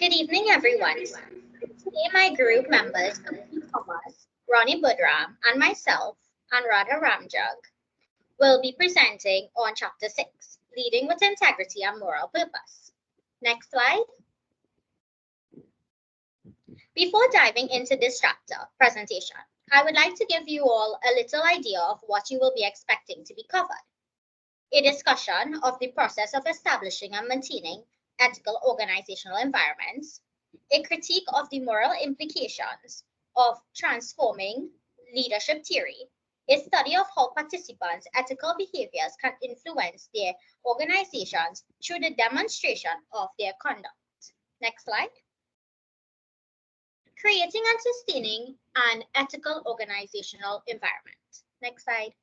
Good evening, everyone. Today, my group members, Thomas, Ronnie Budram, and myself, Anuradha Ramjag, will be presenting on Chapter 6, Leading with Integrity and Moral Purpose. Next slide. Before diving into this chapter presentation, I would like to give you all a little idea of what you will be expecting to be covered. A discussion of the process of establishing and maintaining ethical organizational environments, a critique of the moral implications of transforming leadership theory, a study of how participants' ethical behaviors can influence their organizations through the demonstration of their conduct. Next slide. Creating and sustaining an ethical organizational environment. Next slide.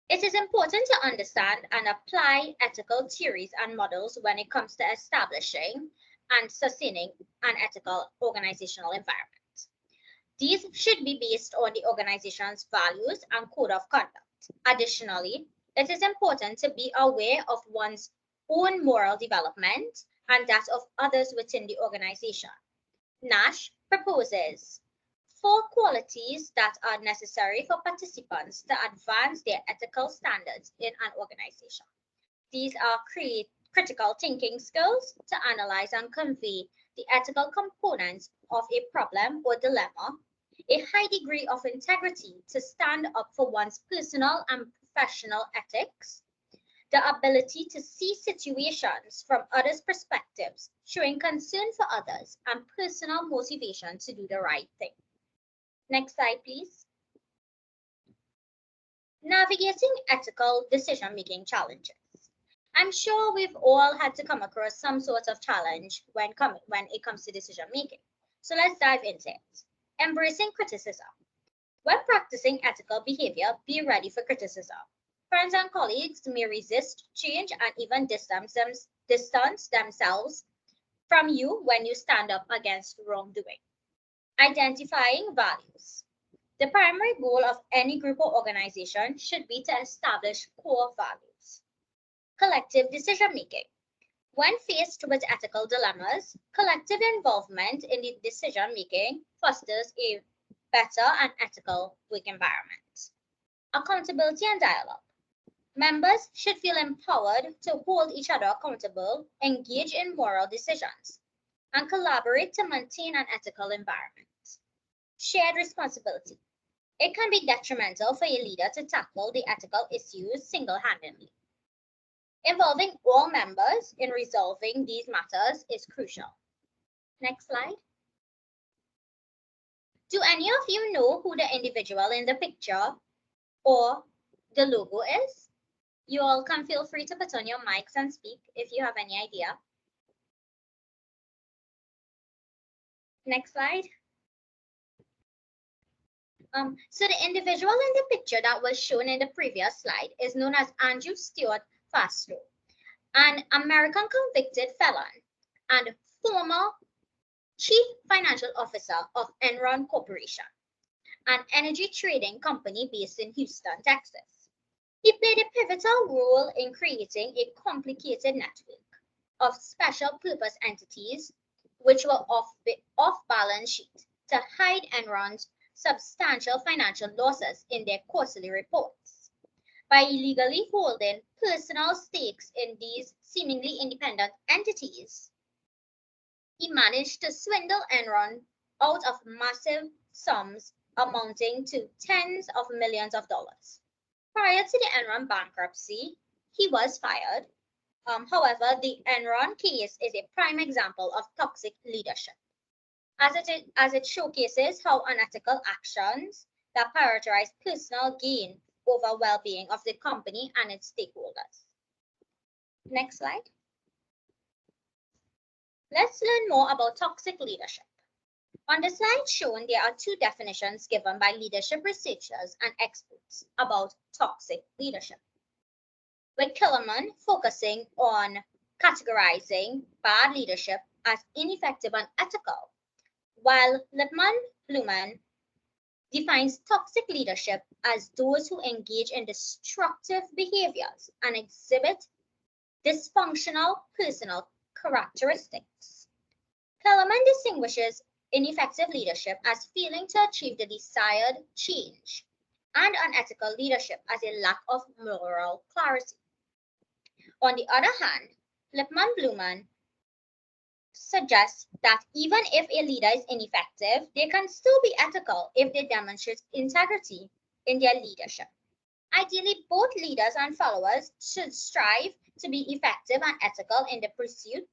It is important to understand and apply ethical theories and models when it comes to establishing and sustaining an ethical organizational environment. These should be based on the organization's values and code of conduct. Additionally, it is important to be aware of one's own moral development and that of others within the organization. Nash proposes 4 qualities that are necessary for participants to advance their ethical standards in an organization. These are critical thinking skills to analyze and convey the ethical components of a problem or dilemma, a high degree of integrity to stand up for one's personal and professional ethics, the ability to see situations from others' perspectives, showing concern for others, and personal motivation to do the right thing. Next slide, please. Navigating ethical decision-making challenges. I'm sure we've all had to come across some sort of challenge when it comes to decision-making. So let's dive into it. Embracing criticism. When practicing ethical behavior, be ready for criticism. Friends and colleagues may resist change and even distance themselves from you when you stand up against wrongdoing. Identifying values. The primary goal of any group or organization should be to establish core values. Collective decision-making. When faced with ethical dilemmas, collective involvement in the decision-making fosters a better and ethical work environment. Accountability and dialogue. Members should feel empowered to hold each other accountable, engage in moral decisions, and collaborate to maintain an ethical environment. Shared responsibility. It can be detrimental for a leader to tackle the ethical issues single-handedly. Involving all members in resolving these matters is crucial. Next slide. Do any of you know who the individual in the picture or the logo is? You all can feel free to put on your mics and speak if you have any idea. Next slide. So the individual in the picture that was shown in the previous slide is known as Andrew Stewart Fastow, an American convicted felon and former Chief Financial Officer of Enron Corporation, an energy trading company based in Houston, Texas. He played a pivotal role in creating a complicated network of special purpose entities which were off balance sheet to hide Enron's substantial financial losses in their quarterly reports. By illegally holding personal stakes in these seemingly independent entities, he managed to swindle Enron out of massive sums amounting to tens of millions of dollars. Prior to the Enron bankruptcy, he was fired. However, the Enron case is a prime example of toxic leadership, as it showcases how unethical actions that prioritize personal gain over well-being of the company and its stakeholders. Next slide. Let's learn more about toxic leadership. On the slide shown, there are 2 definitions given by leadership researchers and experts about toxic leadership, with Killerman focusing on categorizing bad leadership as ineffective and ethical, while Lipman-Blumen defines toxic leadership as those who engage in destructive behaviors and exhibit dysfunctional characteristics. Kellerman distinguishes ineffective leadership as failing to achieve the desired change and unethical leadership as a lack of moral clarity. On the other hand, Lipman-Blumen suggests that even if a leader is ineffective, they can still be ethical if they demonstrate integrity in their leadership. Ideally, both leaders and followers should strive to be effective and ethical in the pursuit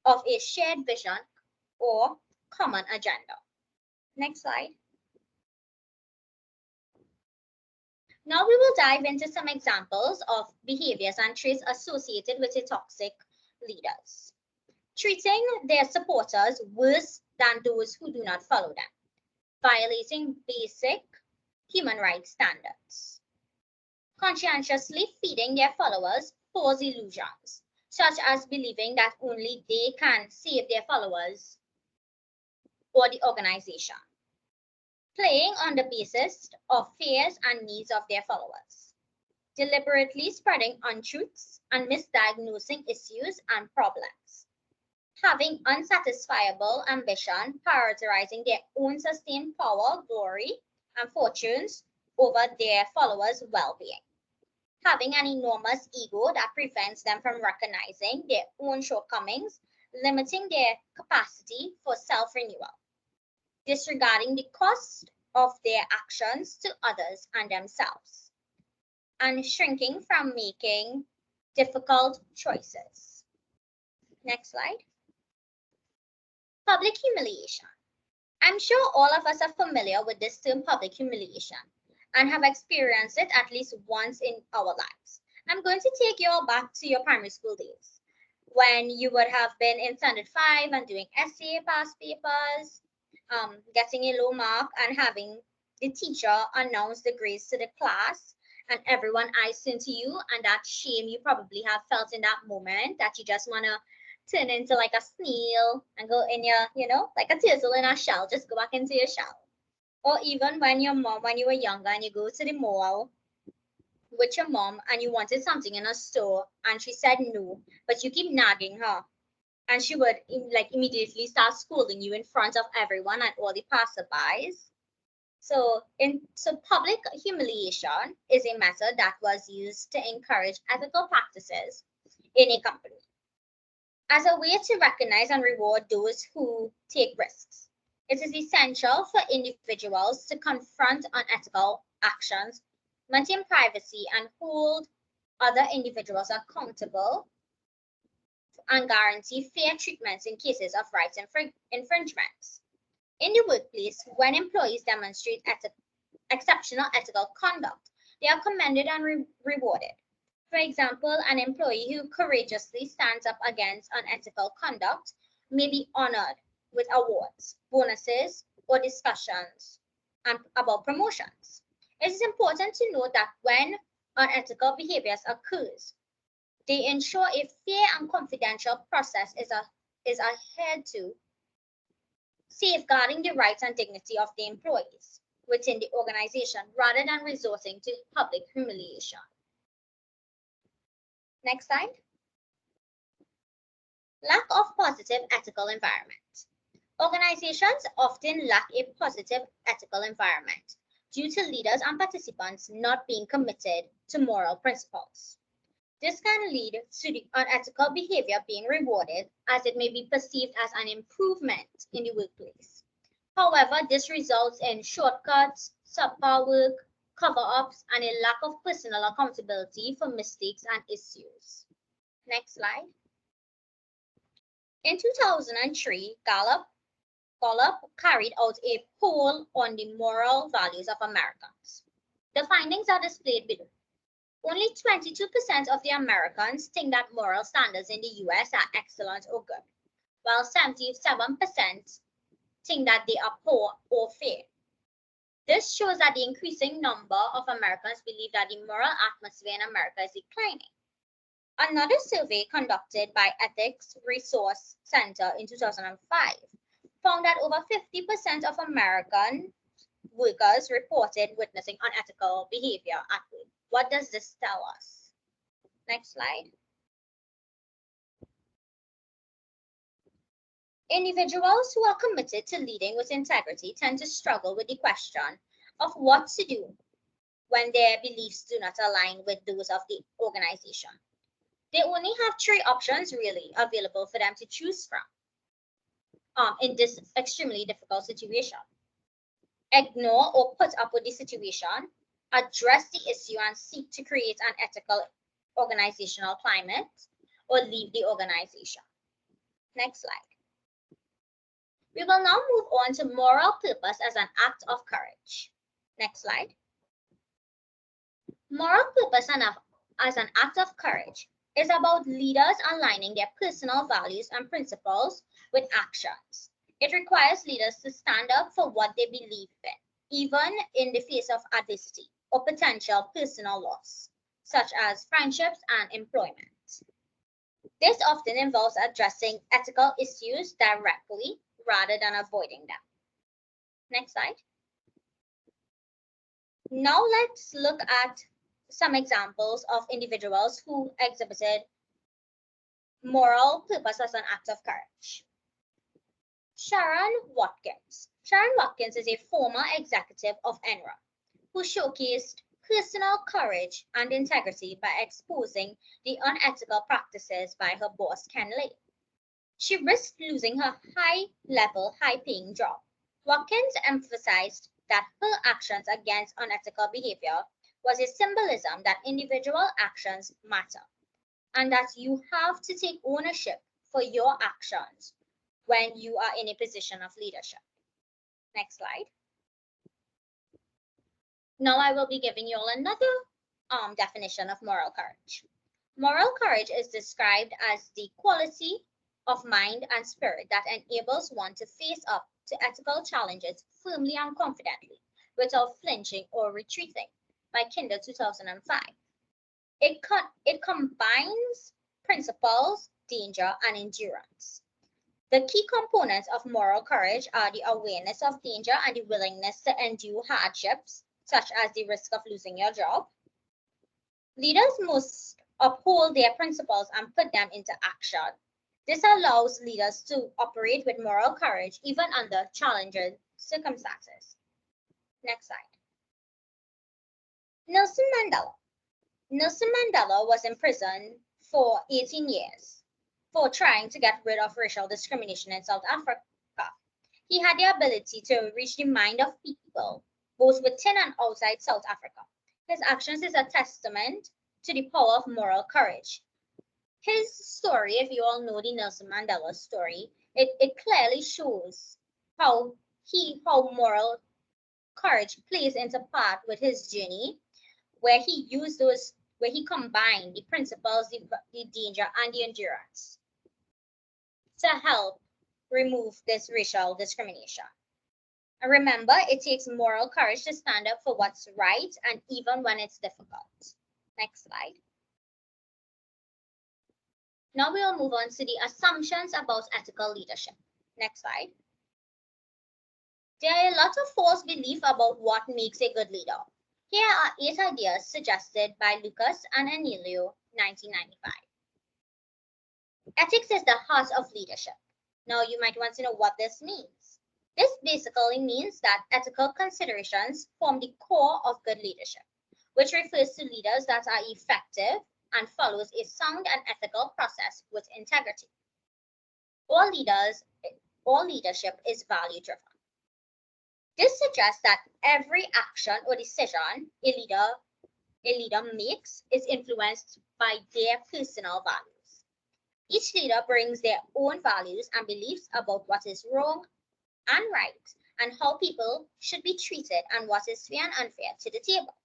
of a shared vision or common agenda. Next slide. Now we will dive into some examples of behaviors and traits associated with a toxic leaders. Treating their supporters worse than those who do not follow them. Violating basic human rights standards. Conscientiously feeding their followers false illusions, such as believing that only they can save their followers or the organization. Playing on the basis of fears and needs of their followers. Deliberately spreading untruths and misdiagnosing issues and problems. Having unsatisfiable ambition, prioritizing their own sustained power, glory, and fortunes over their followers' well-being. Having an enormous ego that prevents them from recognizing their own shortcomings, limiting their capacity for self-renewal. Disregarding the cost of their actions to others and themselves, and shrinking from making difficult choices. Next slide. Public humiliation. I'm sure all of us are familiar with this term public humiliation and have experienced it at least once in our lives. I'm going to take you all back to your primary school days when you would have been in standard 5 and doing essay past papers, getting a low mark and having the teacher announce the grades to the class and everyone eyes into you, and that shame you probably have felt in that moment that you just want to turn into like a snail and go in your, like a turtle in a shell, just go back into your shell. Or even when your mom, when you were younger and you go to the mall with your mom and you wanted something in a store and she said no, but you keep nagging her. And she would immediately start scolding you in front of everyone and all the passerbys. So public humiliation is a method that was used to encourage ethical practices in a company as a way to recognize and reward those who take risks. It is essential for individuals to confront unethical actions, maintain privacy, and hold other individuals accountable and guarantee fair treatment in cases of rights infringements. In the workplace, when employees demonstrate exceptional ethical conduct, they are commended and rewarded. For example, an employee who courageously stands up against unethical conduct may be honored with awards, bonuses, or discussions about promotions. It is important to note that when unethical behaviors occurs, they ensure a fair and confidential process is adhered to, safeguarding the rights and dignity of the employees within the organization rather than resorting to public humiliation. Next slide. Lack of positive ethical environment. Organizations often lack a positive ethical environment due to leaders and participants not being committed to moral principles. This can lead to the unethical behavior being rewarded as it may be perceived as an improvement in the workplace. However, this results in shortcuts, subpar work, cover-ups, and a lack of personal accountability for mistakes and issues. Next slide. In 2003, Gallup carried out a poll on the moral values of Americans. The findings are displayed below. Only 22% of the Americans think that moral standards in the US are excellent or good, while 77% think that they are poor or fair. This shows that the increasing number of Americans believe that the moral atmosphere in America is declining. Another survey conducted by Ethics Resource Center in 2005 found that over 50% of American workers reported witnessing unethical behavior at work. What does this tell us? Next slide. Individuals who are committed to leading with integrity tend to struggle with the question of what to do when their beliefs do not align with those of the organization. They only have three options really available for them to choose from in this extremely difficult situation. Ignore or put up with the situation, address the issue and seek to create an ethical organizational climate, or leave the organization. Next slide. We will now move on to moral purpose as an act of courage. Next slide. Moral purpose as an act of courage is about leaders aligning their personal values and principles with actions. It requires leaders to stand up for what they believe in, even in the face of adversity or potential personal loss, such as friendships and employment. This often involves addressing ethical issues directly rather than avoiding them. Next slide. Now let's look at some examples of individuals who exhibited moral purpose as an act of courage. Sharon Watkins. Sharon Watkins is a former executive of Enron who showcased personal courage and integrity by exposing the unethical practices by her boss, Ken Lay. She risked losing her high-level, high-paying job. Watkins emphasized that her actions against unethical behavior was a symbolism that individual actions matter and that you have to take ownership for your actions when you are in a position of leadership. Next slide. Now I will be giving you all another definition of moral courage. Moral courage is described as the quality of mind and spirit that enables one to face up to ethical challenges firmly and confidently without flinching or retreating, by Kinder 2005. It combines principles, danger, and endurance. The key components of moral courage are the awareness of danger and the willingness to endure hardships, such as the risk of losing your job. Leaders must uphold their principles and put them into action. This allows leaders to operate with moral courage even under challenging circumstances. Next slide. Nelson Mandela. Nelson Mandela was imprisoned for 18 years for trying to get rid of racial discrimination in South Africa. He had the ability to reach the mind of people, both within and outside South Africa. His actions is a testament to the power of moral courage. His story, if you all know the Nelson Mandela story, it clearly shows how moral courage plays into part with his journey, where he combined the principles, the danger, and the endurance to help remove this racial discrimination. And remember, it takes moral courage to stand up for what's right, and even when it's difficult. Next slide. Now we'll move on to the assumptions about ethical leadership. Next slide. There are a lot of false beliefs about what makes a good leader. Here are 8 ideas suggested by Lucas and Anelio, 1995. Ethics is the heart of leadership. Now you might want to know what this means. This basically means that ethical considerations form the core of good leadership, which refers to leaders that are effective and follows a sound and ethical process with integrity. All leadership is value-driven. This suggests that every action or decision a leader makes is influenced by their personal values. Each leader brings their own values and beliefs about what is wrong and right, and how people should be treated and what is fair and unfair to the table.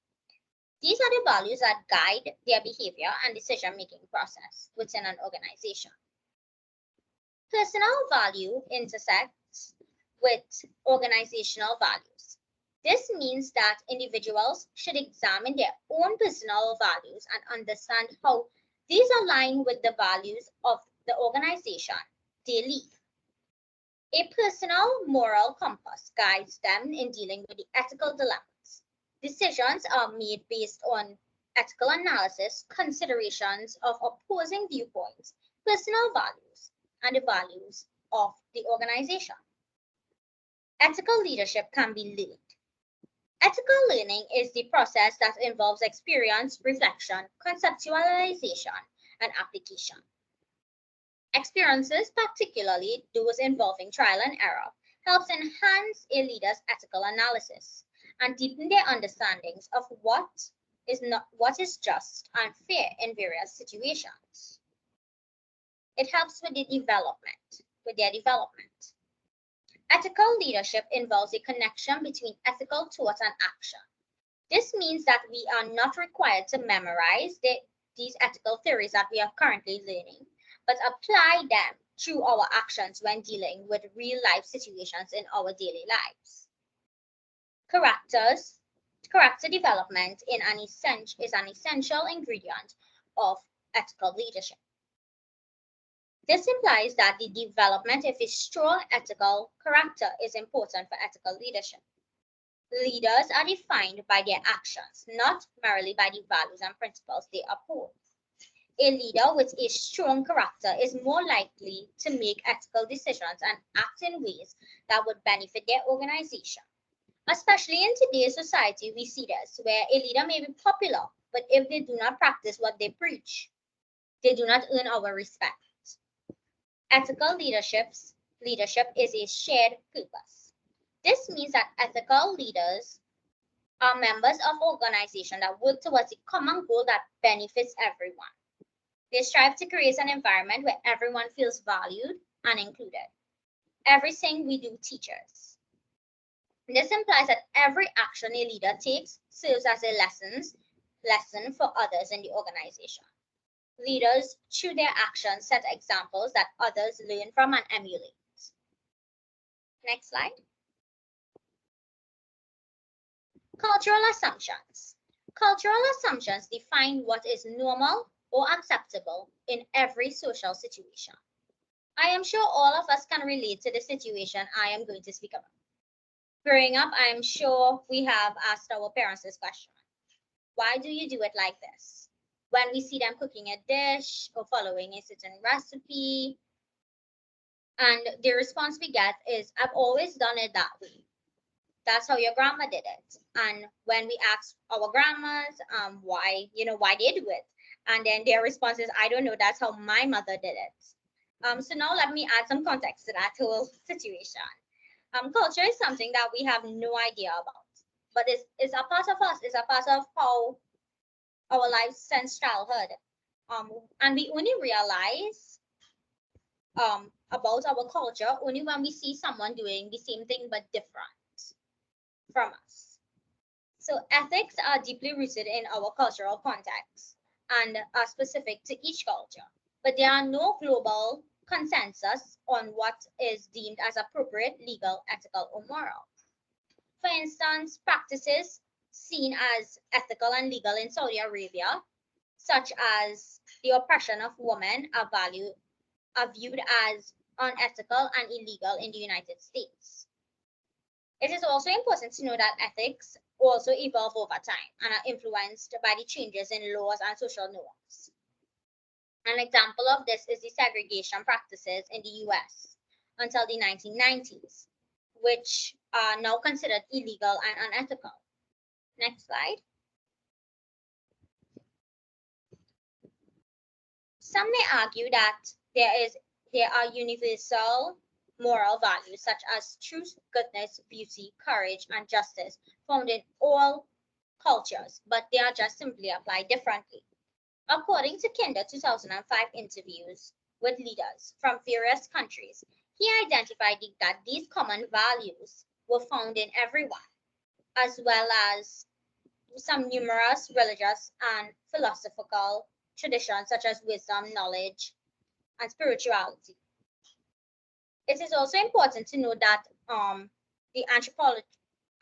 These are the values that guide their behavior and decision-making process within an organization. Personal value intersects with organizational values. This means that individuals should examine their own personal values and understand how these align with the values of the organization they lead. A personal moral compass guides them in dealing with the ethical dilemmas. Decisions are made based on ethical analysis, considerations of opposing viewpoints, personal values, and the values of the organization. Ethical leadership can be learned. Ethical learning is the process that involves experience, reflection, conceptualization, and application. Experiences, particularly those involving trial and error, helps enhance a leader's ethical analysis and deepen their understandings of what is just and fair in various situations. It helps with their development. Ethical leadership involves a connection between ethical thought and action. This means that we are not required to memorize these ethical theories that we are currently learning, but apply them through our actions when dealing with real-life situations in our daily lives. Character development is an essential ingredient of ethical leadership. This implies that the development of a strong ethical character is important for ethical leadership. Leaders are defined by their actions, not merely by the values and principles they uphold. A leader with a strong character is more likely to make ethical decisions and act in ways that would benefit their organization. Especially in today's society, we see this, where a leader may be popular, but if they do not practice what they preach, they do not earn our respect. Ethical leadership is a shared purpose. This means that ethical leaders are members of organizations that work towards a common goal that benefits everyone. They strive to create an environment where everyone feels valued and included. Everything we do teaches. This implies that every action a leader takes serves as a lesson for others in the organization. Leaders, through their actions, set examples that others learn from and emulate. Next slide. Cultural assumptions. Cultural assumptions define what is normal or acceptable in every social situation. I am sure all of us can relate to the situation I am going to speak about. Growing up, I am sure we have asked our parents this question. Why do you do it like this? When we see them cooking a dish or following a certain recipe, and the response we get is, I've always done it that way. That's how your grandma did it. And when we ask our grandmas why they do it, and then their response is, I don't know, that's how my mother did it. So now let me add some context to that whole situation. Culture is something that we have no idea about, but it's a part of us. It's a part of how our lives since childhood. And we only realize about our culture only when we see someone doing the same thing but different from us. So ethics are deeply rooted in our cultural context and are specific to each culture, but there are no global consensus on what is deemed as appropriate, legal, ethical, or moral. For instance, practices seen as ethical and legal in Saudi Arabia, such as the oppression of women, are viewed as unethical and illegal in the United States. It is also important to know that ethics also evolve over time and are influenced by the changes in laws and social norms. An example of this is the segregation practices in the US until the 1990s, which are now considered illegal and unethical. Next slide. Some may argue that there are universal moral values such as truth, goodness, beauty, courage, and justice found in all cultures, but they are just simply applied differently. According to Kinder 2005 interviews with leaders from various countries, he identified that these common values were found in everyone, as well as some numerous religious and philosophical traditions such as wisdom, knowledge, and spirituality. It is also important to note that the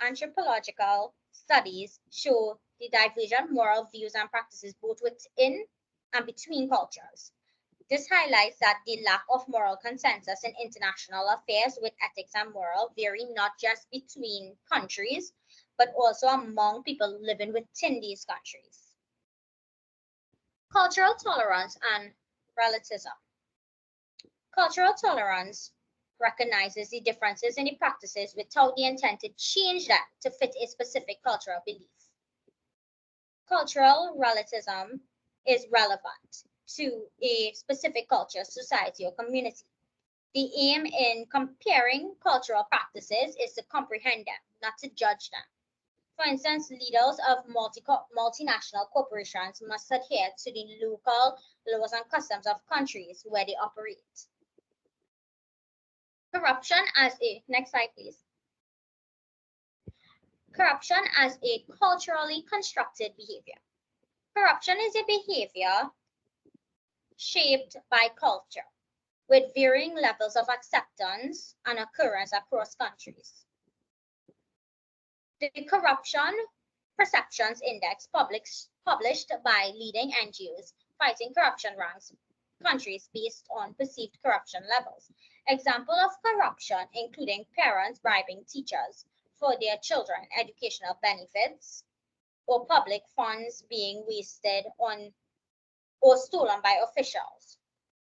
anthropological studies show the divergent moral views and practices both within and between cultures. This highlights that the lack of moral consensus in international affairs with ethics and moral vary not just between countries, but also among people living within these countries. Cultural tolerance and relativism. Cultural tolerance recognizes the differences in the practices without the intent to change them to fit a specific cultural belief. Cultural relativism is relevant to a specific culture, society, or community. The aim in comparing cultural practices is to comprehend them, not to judge them. For instance, leaders of multinational corporations must adhere to the local laws and customs of countries where they operate. Corruption as a, next slide please. Corruption as a culturally constructed behavior. Corruption is a behavior shaped by culture, with varying levels of acceptance and occurrence across countries. The Corruption Perceptions Index published by leading NGOs fighting corruption ranks countries based on perceived corruption levels. Example of corruption including parents bribing teachers for their children educational benefits, or public funds being wasted on or stolen by officials.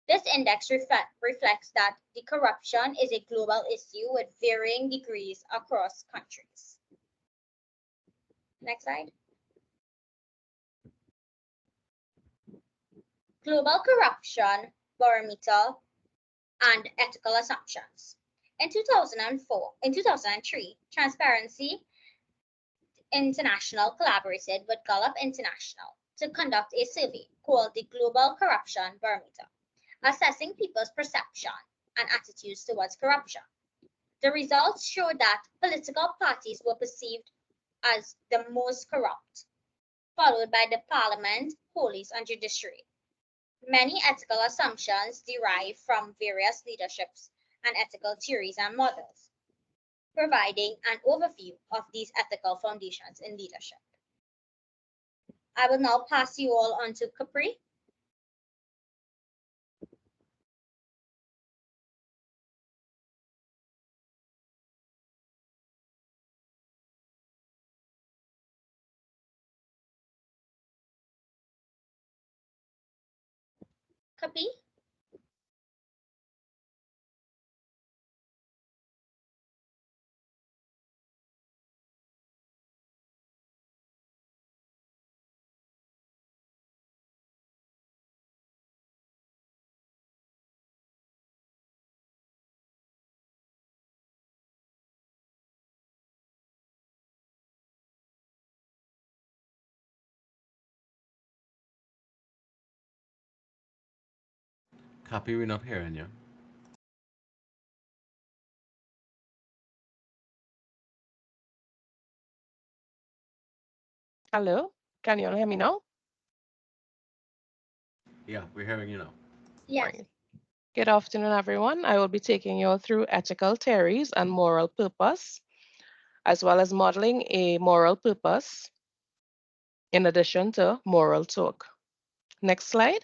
This index reflects that the corruption is a global issue with varying degrees across countries. Next slide. Global Corruption Barometer and Ethical Assumptions. In 2003, Transparency International collaborated with Gallup International to conduct a survey called the Global Corruption Barometer, assessing people's perception and attitudes towards corruption. The results showed that political parties were perceived as the most corrupt, followed by the parliament, police, and judiciary. Many ethical assumptions derive from various leaderships and ethical theories and models, providing an overview of these ethical foundations in leadership. I will now pass you all on to Capri. Capri? Copy, we're not hearing you. Hello, can you all hear me now? Yeah, we're hearing you now. Yes. Right. Good afternoon, everyone. I will be taking you all through ethical theories and moral purpose, as well as modeling a moral purpose, in addition to moral talk. Next slide.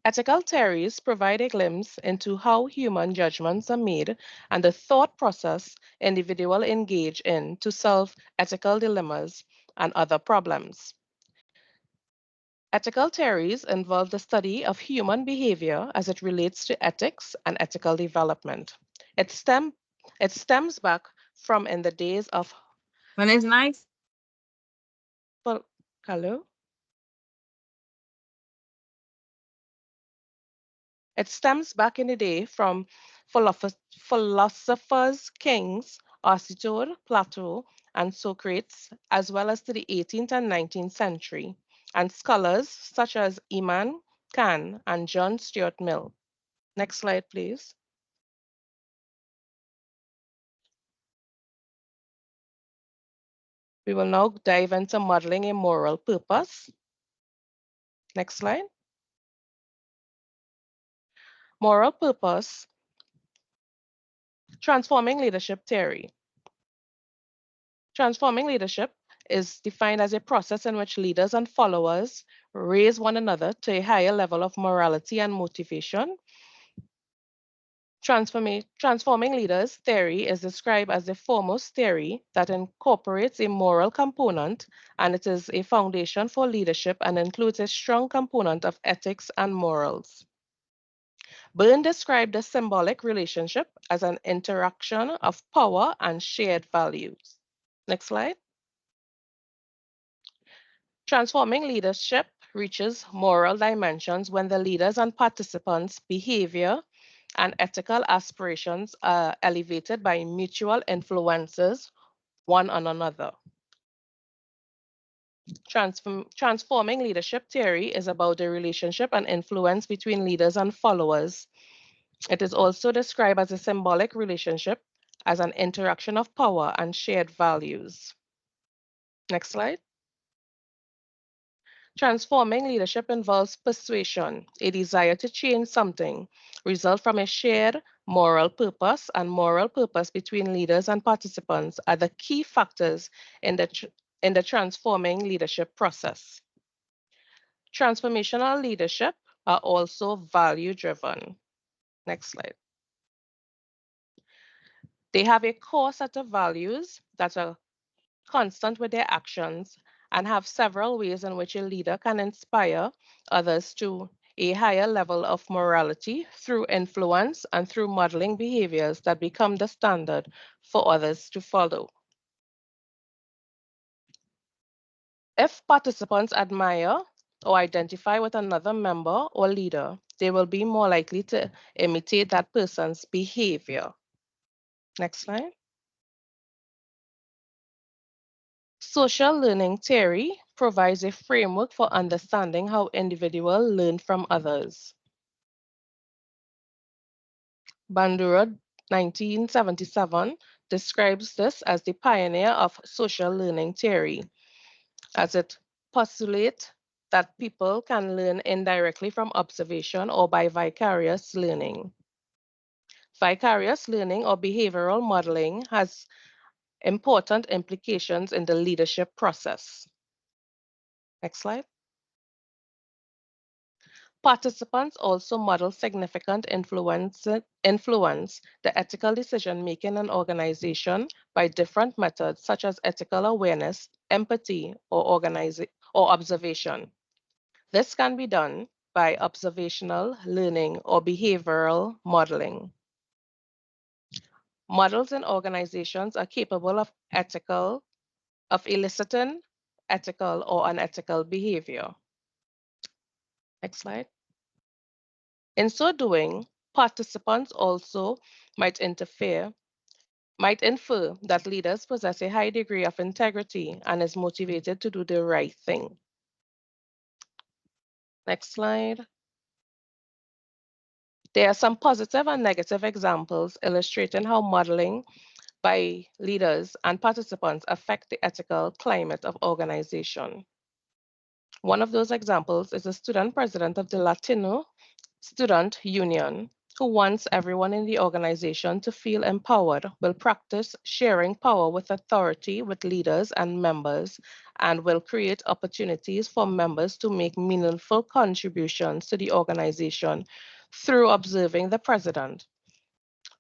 Ethical theories provide a glimpse into how human judgments are made and the thought process individuals engage in to solve ethical dilemmas and other problems. Ethical theories involve the study of human behavior as it relates to ethics and ethical development. It, stem, it stems back from in the days of When it's nice. well, hello. It stems back in the day from philosophers, kings, Aristotle, Plato, and Socrates, as well as to the 18th and 19th century, and scholars such as Imam Khan and John Stuart Mill. Next slide, please. We will now dive into modeling a moral purpose. Next slide. Moral purpose, transforming leadership theory. Transforming leadership is defined as a process in which leaders and followers raise one another to a higher level of morality and motivation. Transforming leaders theory is described as the foremost theory that incorporates a moral component, and it is a foundation for leadership and includes a strong component of ethics and morals. Byrne described the symbolic relationship as an interaction of power and shared values. Next slide. Transforming leadership reaches moral dimensions when the leaders and participants' behavior and ethical aspirations are elevated by mutual influences one on another. Transforming leadership theory is about the relationship and influence between leaders and followers. It is also described as a symbolic relationship as an interaction of power and shared values. Next slide. Transforming leadership involves persuasion, a desire to change something, result from a shared moral purpose, and moral purpose between leaders and participants are the key factors in the transforming leadership process. Transformational leadership are also value-driven. Next slide. They have a core set of values that are constant with their actions and have several ways in which a leader can inspire others to a higher level of morality through influence and through modeling behaviors that become the standard for others to follow. If participants admire or identify with another member or leader, they will be more likely to imitate that person's behavior. Next slide. Social learning theory provides a framework for understanding how individuals learn from others. Bandura, 1977, describes this as the pioneer of social learning theory, as it postulates that people can learn indirectly from observation or by vicarious learning. Vicarious learning or behavioral modeling has important implications in the leadership process. Next slide. Participants also model significant influence the ethical decision-making in an organization by different methods such as ethical awareness, empathy, or observation. This can be done by observational learning or behavioral modeling. Models in organizations are capable of eliciting ethical or unethical behavior. Next slide. In so doing, participants also might infer that leaders possess a high degree of integrity and is motivated to do the right thing. Next slide. There are some positive and negative examples illustrating how modeling by leaders and participants affect the ethical climate of organization. One of those examples is the student president of the Latino Student Union, who wants everyone in the organization to feel empowered, will practice sharing power with authority with leaders and members, and will create opportunities for members to make meaningful contributions to the organization through observing the president.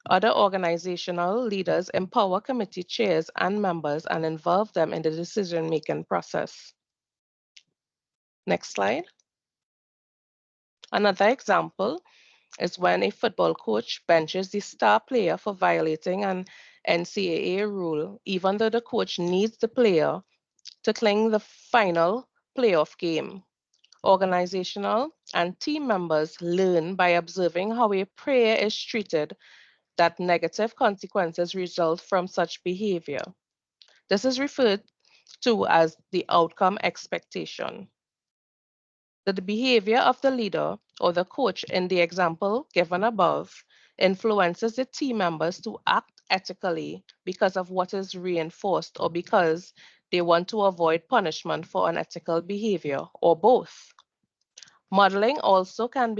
Other organizational leaders empower committee chairs and members and involve them in the decision-making process. Next slide. Another example is when a football coach benches the star player for violating an NCAA rule, even though the coach needs the player to cling the final playoff game. Organizational and team members learn by observing how a player is treated that negative consequences result from such behavior. This is referred to as the outcome expectation. That the behavior of the leader or the coach in the example given above influences the team members to act ethically because of what is reinforced or because they want to avoid punishment for unethical behavior, or both. Modeling also can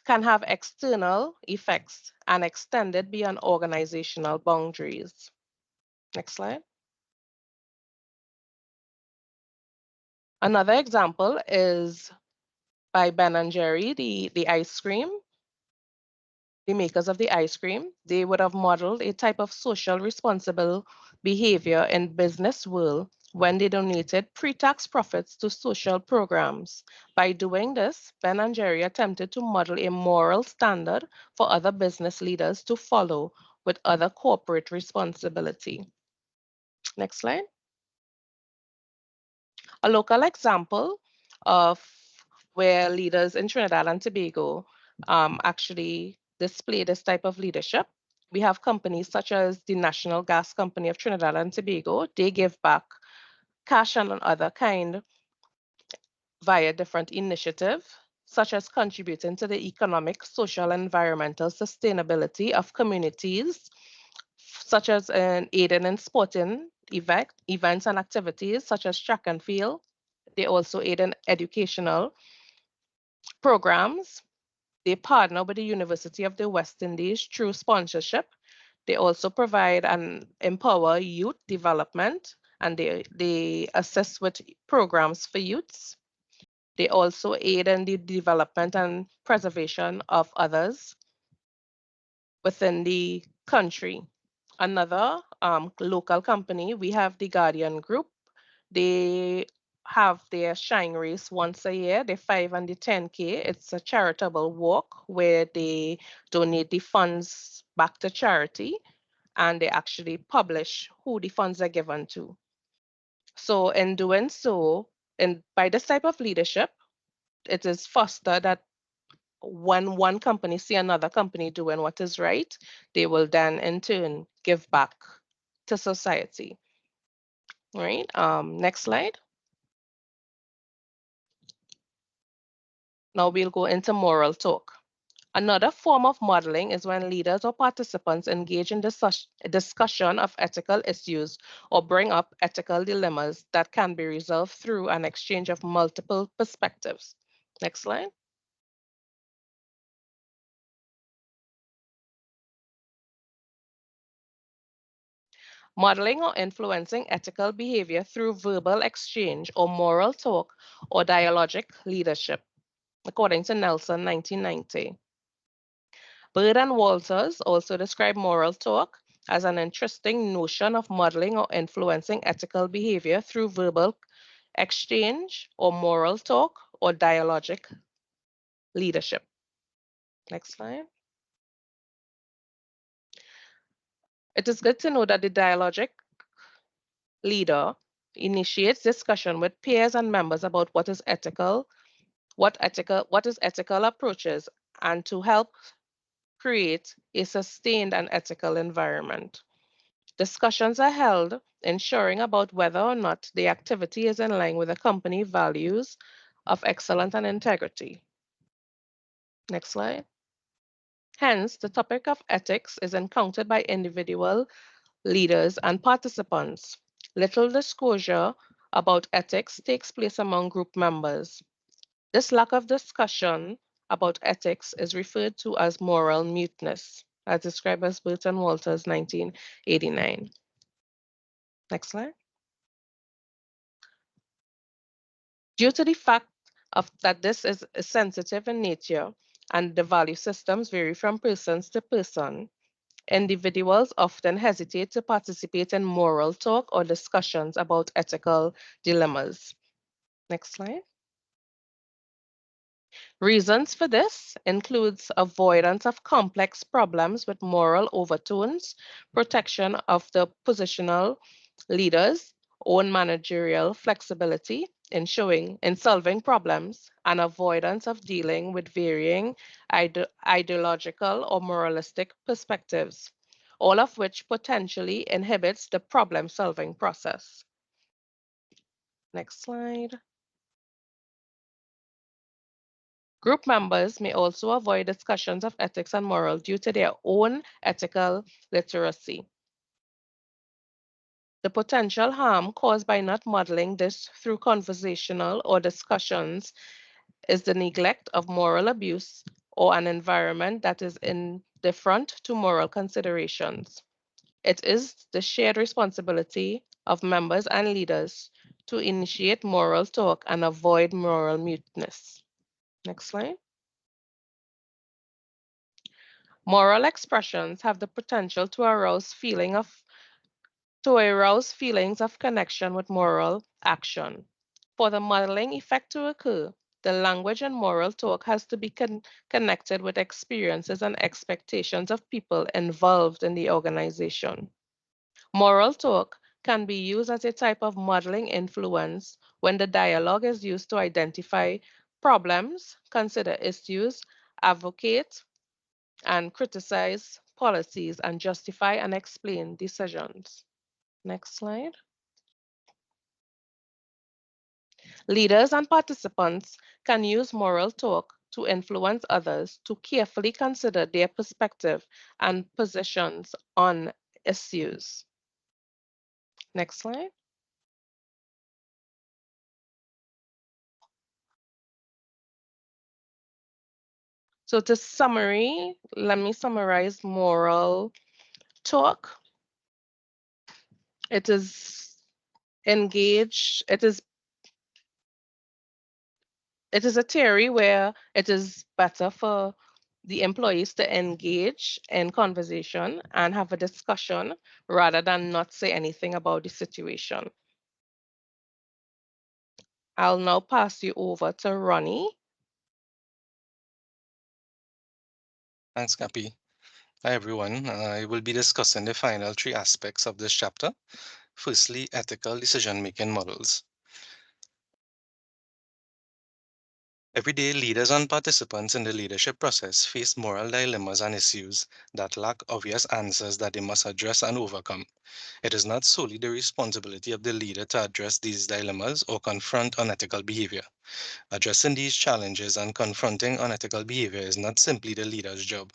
have external effects and extended beyond organizational boundaries. Next slide. Another example is by Ben and Jerry, the ice cream, the makers of the ice cream. They would have modeled a type of social responsible behavior in business world when they donated pre-tax profits to social programs. By doing this, Ben and Jerry attempted to model a moral standard for other business leaders to follow with other corporate responsibility. Next slide. A local example of where leaders in Trinidad and Tobago actually display this type of leadership. We have companies such as the National Gas Company of Trinidad and Tobago. They give back cash and other kind via different initiatives, such as contributing to the economic, social, and environmental sustainability of communities, such as aiding in sporting events and activities such as track and field. They also aid in educational programs. They partner with the University of the West Indies through sponsorship. They also provide and empower youth development, and they assist with programs for youths. They also aid in the development and preservation of others within the country. Another local company, we have the Guardian Group. They have their Shine Race once a year, the 5 and the 10K. It's a charitable walk where they donate the funds back to charity, and they actually publish who the funds are given to. So in doing so, and by this type of leadership, it is fostered that when one company see another company doing what is right, they will then in turn give back to society. All right, next slide. Now we'll go into moral talk. Another form of modeling is when leaders or participants engage in discussion of ethical issues or bring up ethical dilemmas that can be resolved through an exchange of multiple perspectives. Next slide. Modeling or influencing ethical behavior through verbal exchange or moral talk or dialogic leadership, according to Nelson, 1990. Bird and Walters also describe moral talk as an interesting notion of modeling or influencing ethical behavior through verbal exchange or moral talk or dialogic leadership. Next slide. It is good to know that the dialogic leader initiates discussion with peers and members about what is ethical, what is ethical approaches, and to help create a sustained and ethical environment. Discussions are held ensuring about whether or not the activity is in line with the company values of excellence and integrity. Next slide. Hence, the topic of ethics is encountered by individual leaders and participants. Little disclosure about ethics takes place among group members. This lack of discussion about ethics is referred to as moral muteness, as described as Burton Walters, 1989. Next slide. Due to the fact that this is sensitive in nature and the value systems vary from person to person, individuals often hesitate to participate in moral talk or discussions about ethical dilemmas. Next slide. Reasons for this includes avoidance of complex problems with moral overtones, protection of the positional leaders, own managerial flexibility in solving problems, and avoidance of dealing with varying ideological or moralistic perspectives, all of which potentially inhibits the problem-solving process. Next slide. Group members may also avoid discussions of ethics and moral due to their own ethical literacy. The potential harm caused by not modeling this through conversational or discussions is the neglect of moral abuse or an environment that is indifferent to moral considerations. It is the shared responsibility of members and leaders to initiate moral talk and avoid moral muteness. Next slide. Moral expressions have the potential to to arouse feelings of connection with moral action. For the modeling effect to occur, the language and moral talk has to be connected with experiences and expectations of people involved in the organization. Moral talk can be used as a type of modeling influence when the dialogue is used to identify problems, consider issues, advocate and criticize policies, and justify and explain decisions. Next slide. Leaders and participants can use moral talk to influence others to carefully consider their perspective and positions on issues. Next slide. So to summary, let me summarize moral talk. It is engaged, it is a theory where it is better for the employees to engage in conversation and have a discussion rather than not say anything about the situation. I'll now pass you over to Ronnie. Thanks, Cappy. Hi, everyone. I will be discussing the final three aspects of this chapter. Firstly, ethical decision-making models. Everyday leaders and participants in the leadership process face moral dilemmas and issues that lack obvious answers that they must address and overcome. It is not solely the responsibility of the leader to address these dilemmas or confront unethical behavior. Addressing these challenges and confronting unethical behavior is not simply the leader's job.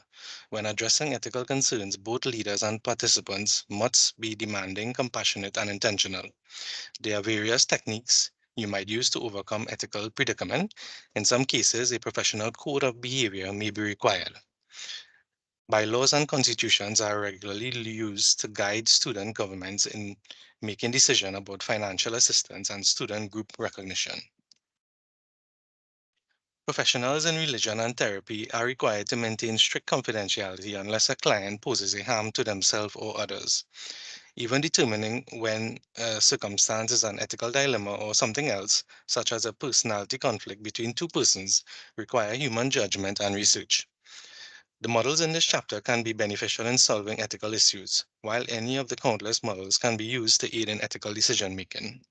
When addressing ethical concerns, both leaders and participants must be demanding, compassionate, and intentional. There are various techniques you might use to overcome ethical predicament. In some cases, a professional code of behavior may be required. Bylaws and constitutions are regularly used to guide student governments in making decisions about financial assistance and student group recognition. Professionals in religion and therapy are required to maintain strict confidentiality unless a client poses a harm to themselves or others. Even determining when a circumstance is an ethical dilemma or something else, such as a personality conflict between two persons, require human judgment and research. The models in this chapter can be beneficial in solving ethical issues, while any of the countless models can be used to aid in ethical decision making.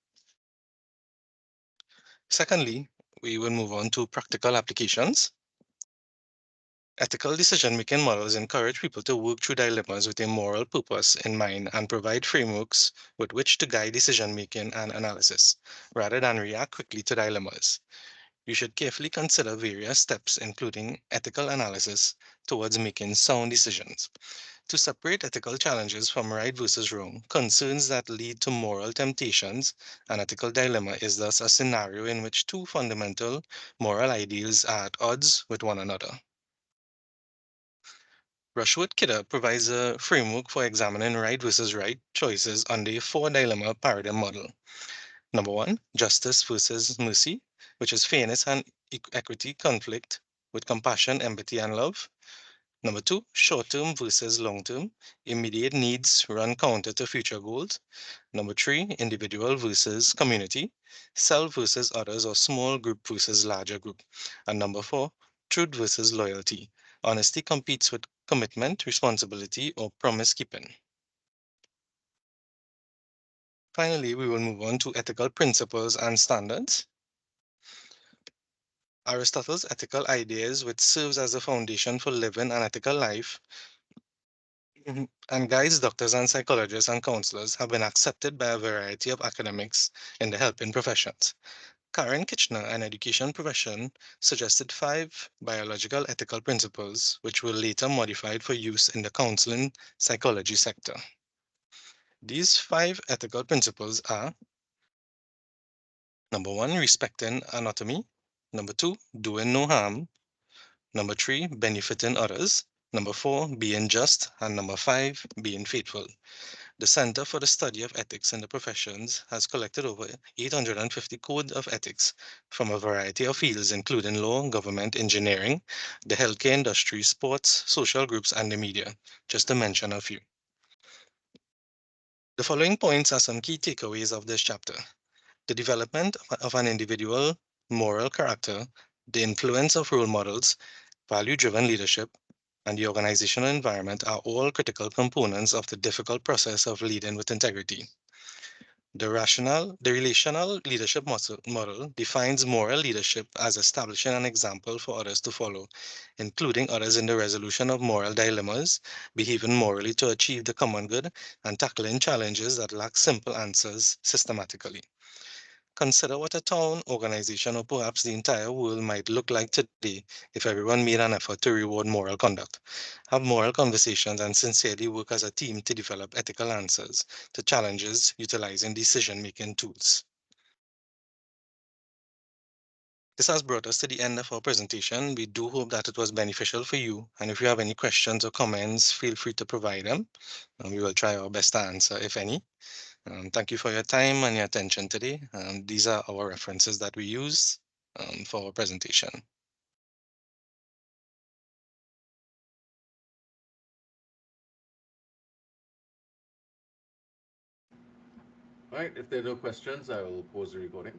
Secondly, we will move on to practical applications. Ethical decision-making models encourage people to work through dilemmas with a moral purpose in mind and provide frameworks with which to guide decision-making and analysis, rather than react quickly to dilemmas. You should carefully consider various steps, including ethical analysis, towards making sound decisions. To separate ethical challenges from right versus wrong, concerns that lead to moral temptations, an ethical dilemma is thus a scenario in which two fundamental moral ideals are at odds with one another. Rushworth Kidder provides a framework for examining right versus right choices under a four-dilemma paradigm model. Number one, justice versus mercy, which is fairness and equity conflict with compassion, empathy, and love. Number two, short-term versus long-term, immediate needs run counter to future goals. Number three, individual versus community, self versus others or small group versus larger group. And number four, truth versus loyalty. Honesty competes with commitment, responsibility, or promise keeping. Finally, we will move on to ethical principles and standards. Aristotle's ethical ideas, which serves as the foundation for living an ethical life, and guides doctors and psychologists and counselors, have been accepted by a variety of academics in the helping professions. Karen Kitchener, an education profession, suggested five biological ethical principles, which were later modified for use in the counseling psychology sector. These five ethical principles are: number one, respecting anatomy; number two, doing no harm; number three, benefiting others; number four, being just; and number five, being faithful. The Center for the Study of Ethics in the Professions has collected over 850 codes of ethics from a variety of fields, including law, government, engineering, the healthcare industry, sports, social groups, and the media, just to mention a few. The following points are some key takeaways of this chapter. The development of an individual moral character, the influence of role models, value-driven leadership, and the organizational environment are all critical components of the difficult process of leading with integrity. The relational leadership model defines moral leadership as establishing an example for others to follow, including others in the resolution of moral dilemmas, behaving morally to achieve the common good, and tackling challenges that lack simple answers systematically. Consider what a town, organization, or perhaps the entire world might look like today if everyone made an effort to reward moral conduct, have moral conversations, and sincerely work as a team to develop ethical answers to challenges utilizing decision making tools. This has brought us to the end of our presentation. We do hope that it was beneficial for you. And if you have any questions or comments, feel free to provide them. And we will try our best to answer, if any. Thank you for your time and your attention today. These are our references that we use for our presentation. All right, if there are no questions, I will pause the recording.